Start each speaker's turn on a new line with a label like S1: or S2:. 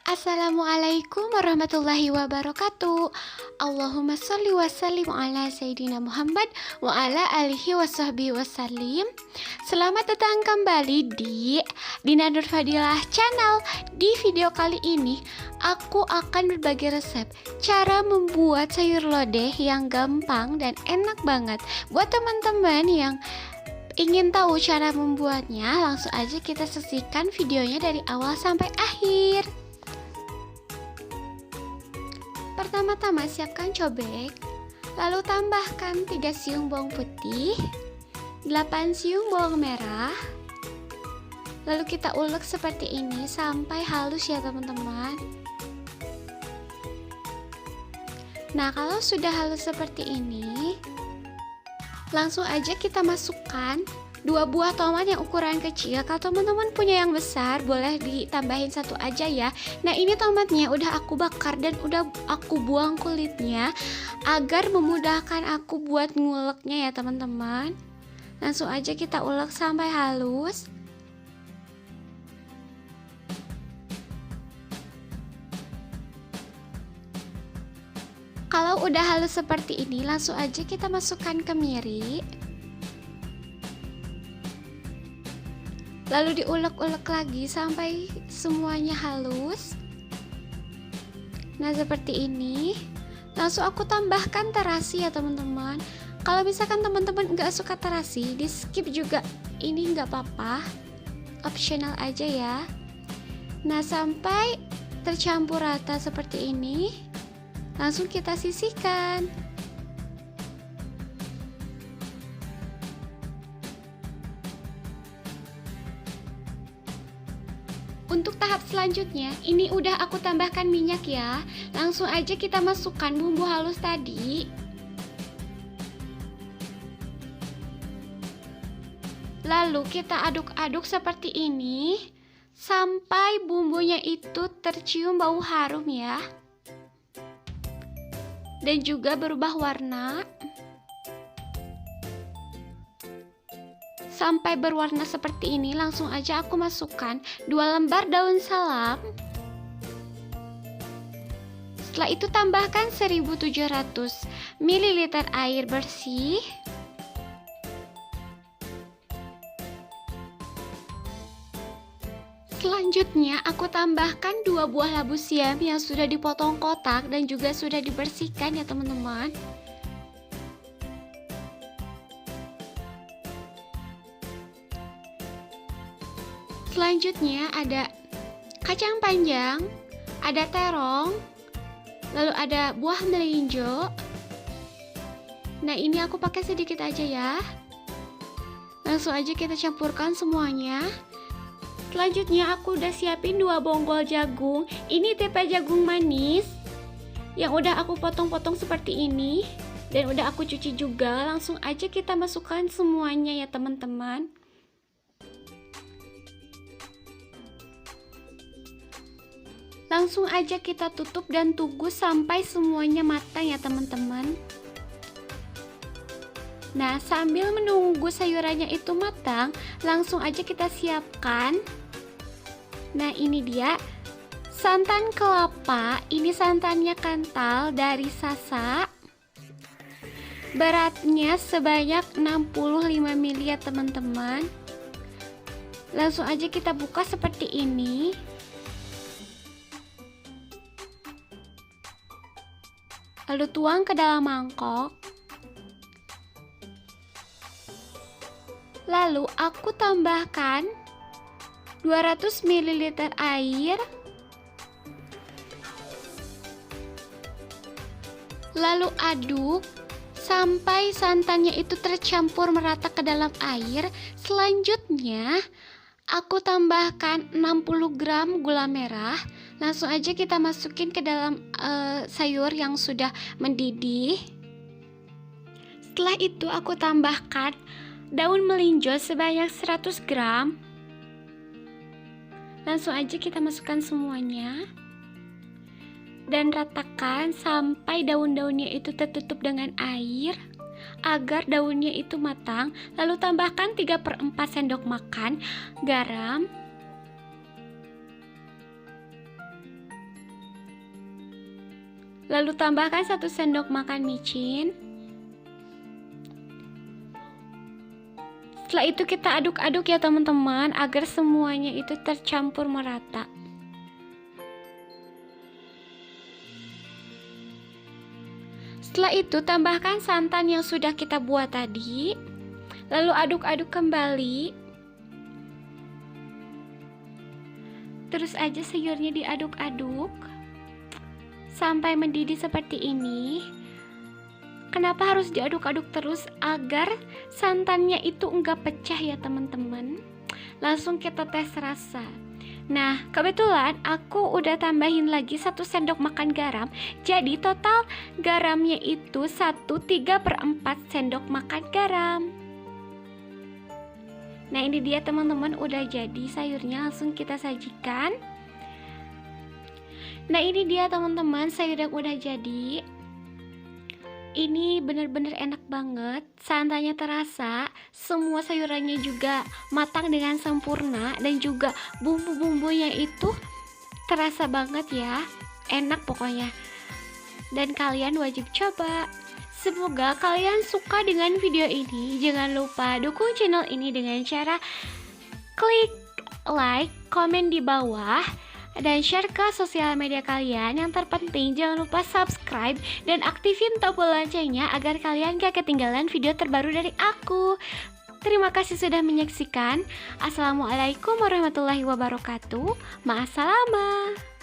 S1: Assalamualaikum warahmatullahi wabarakatuh. Allahumma sholli wa sallim ala Sayyidina Muhammad wa ala alihi wa sahbihi wasallim. Selamat datang kembali di Dina Nur Fadilah Channel. Di video kali ini aku akan berbagi resep cara membuat sayur lodeh yang gampang dan enak banget. Buat teman-teman yang ingin tahu cara membuatnya, langsung aja kita saksikan videonya dari awal sampai akhir. Pertama-tama siapkan cobek, lalu tambahkan 3 siung bawang putih, 8 siung bawang merah. Lalu kita ulek seperti ini sampai halus ya teman-teman. Nah, kalau sudah halus seperti ini, langsung aja kita masukkan 2 buah tomat yang ukuran kecil. Kalau teman-teman punya yang besar, boleh ditambahin 1 aja ya. Nah, ini tomatnya udah aku bakar dan udah aku buang kulitnya agar memudahkan aku buat nguleknya ya teman-teman. Langsung aja kita ulek sampai halus. Kalau udah halus seperti ini, langsung aja kita masukkan kemiri. Lalu diulek-ulek lagi sampai semuanya halus. Nah, seperti ini. Langsung aku tambahkan terasi ya teman-teman. Kalau misalkan teman-teman nggak suka terasi, di skip juga, ini nggak apa-apa, optional aja ya. Nah, sampai tercampur rata seperti ini, langsung kita sisihkan. Untuk tahap selanjutnya, ini udah aku tambahkan minyak ya. Langsung aja kita masukkan bumbu halus tadi. Lalu kita aduk-aduk seperti ini sampai bumbunya itu tercium bau harum ya. Dan juga berubah warna. Sampai berwarna seperti ini, langsung aja aku masukkan 2 lembar daun salam. Setelah itu tambahkan 1700 ml air bersih. Selanjutnya aku tambahkan 2 buah labu siam yang sudah dipotong kotak dan juga sudah dibersihkan ya teman-teman. Selanjutnya ada kacang panjang, ada terong, lalu ada buah melinjo. Nah, ini aku pakai sedikit aja ya. Langsung aja kita campurkan semuanya. Selanjutnya aku udah siapin 2 bonggol jagung. Ini tipe jagung manis yang udah aku potong-potong seperti ini dan udah aku cuci juga. Langsung aja kita masukkan semuanya ya teman-teman. Langsung aja kita tutup dan tunggu sampai semuanya matang ya teman-teman. Nah, sambil menunggu sayurannya itu matang, langsung aja kita siapkan. Nah, ini dia santan kelapa. Ini santannya kental dari Sasa. Beratnya sebanyak 65 ml ya teman-teman. Langsung aja kita buka seperti ini. Lalu tuang ke dalam mangkok. Lalu aku tambahkan 200 ml air. Lalu aduk sampai santannya itu tercampur merata ke dalam air. Selanjutnya aku tambahkan 60 gram gula merah. Langsung aja kita masukin ke dalam sayur yang sudah mendidih. Setelah itu aku tambahkan daun melinjo sebanyak 100 gram. Langsung aja kita masukkan semuanya. Dan ratakan sampai daun-daunnya itu tertutup dengan air agar daunnya itu matang. Lalu tambahkan 3/4 sendok makan garam. Lalu tambahkan 1 sendok makan micin. Setelah itu kita aduk-aduk ya teman-teman, agar semuanya itu tercampur merata. Setelah itu tambahkan santan yang sudah kita buat tadi. Lalu aduk-aduk kembali. Terus aja sayurnya diaduk-aduk sampai mendidih seperti ini. Kenapa harus diaduk-aduk terus? Agar santannya itu enggak pecah ya teman-teman. Langsung kita tes rasa. Nah, kebetulan aku udah tambahin lagi 1 sendok makan garam. Jadi total garamnya itu 1/3/4 sendok makan garam. Nah, ini dia teman-teman, udah jadi sayurnya, langsung kita sajikan. Nah, ini dia teman-teman, sayur yang udah jadi. Ini bener-bener enak banget, santannya terasa, semua sayurannya juga matang dengan sempurna, dan juga bumbu-bumbunya itu terasa banget ya, enak pokoknya. Dan kalian wajib coba. Semoga kalian suka dengan video ini. Jangan lupa dukung channel ini dengan cara klik like, komen di bawah, dan share ke sosial media kalian. Yang terpenting jangan lupa subscribe dan aktifin tombol loncengnya agar kalian gak ketinggalan video terbaru dari aku. Terima kasih sudah menyaksikan. Assalamualaikum warahmatullahi wabarakatuh. Ma'assalamah.